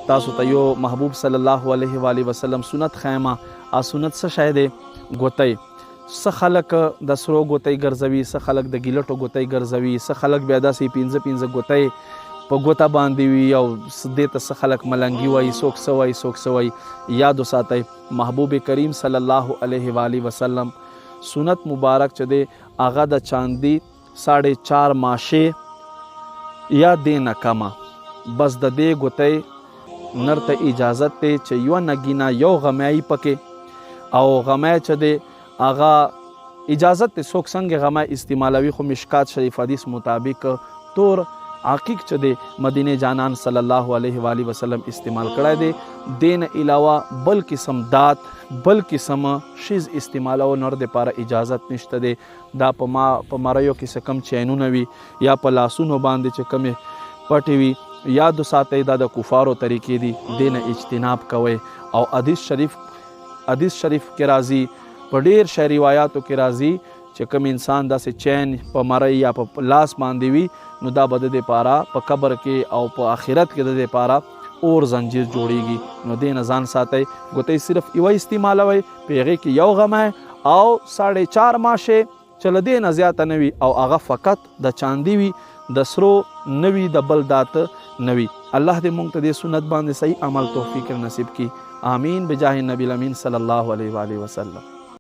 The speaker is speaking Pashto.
تاسو ته یو محبوب صلی الله علیه و آله وسلم سنت خیمه ا سنت څه شی دی ګوتۍ څه خلک د سرو ګوتۍ ګرځوي څه خلک د ګیلټو ګوتۍ ګرځوي څه خلک بیا داسې پنځه ګوتۍ په ګوته باندې وي او دې ته څه خلک ملنګي وایي څوک څه وایي یاد وساتئ محبوب کریم صلی الله علیه و آله وسلم سنت مبارک چې دی هغه د چاندي 4.5 ماشه یا دې نه کمه بس د دې ګوتۍ نر ته اجازت دی چې یوه نګینه یو غمی پکې او غمی چې دی هغه اجازت دی څوک څنګه غمی استعمالوي خو مشکات شریف حدیث مطابق تور عقیق چې دی مدینه جانان صلی الله علیه و آله وسلم استعمال کړی دی دین علاوه بل قسم دات بل قسم شیز استعمالو نور د پاره اجازت نشته دی دا په مریو کې څه کم چینونه وي یا په لاسونو باندې چې کمې پټې وي یاد وساتئ دا د کفارو طریقې دي دین اجتناب کوئ او حدیث شریف کې راځي په ډیر شی روایاتو کې راځي چې کوم انسان داسې چین په مری یا په لاس باندې وي نو دا به د دې پاره په قبر کې او په آخرت کې د دې پاره اور زنجیر جوړیږي نو دې نه ځان ساتئ ګوتې صرف یوه استعمالوئ په هغې کې یو غمی او 4.5 ماشه چې له دې نه زیاته نه وي او هغه فقط د چاندي وي د سرو نوي د بل دات نوي الله دې مونږ ته دې سنت باندې صحیح عمل توفیق نصیب کی آمین بجاه نبی الامین صلی الله علیه و آله وسلم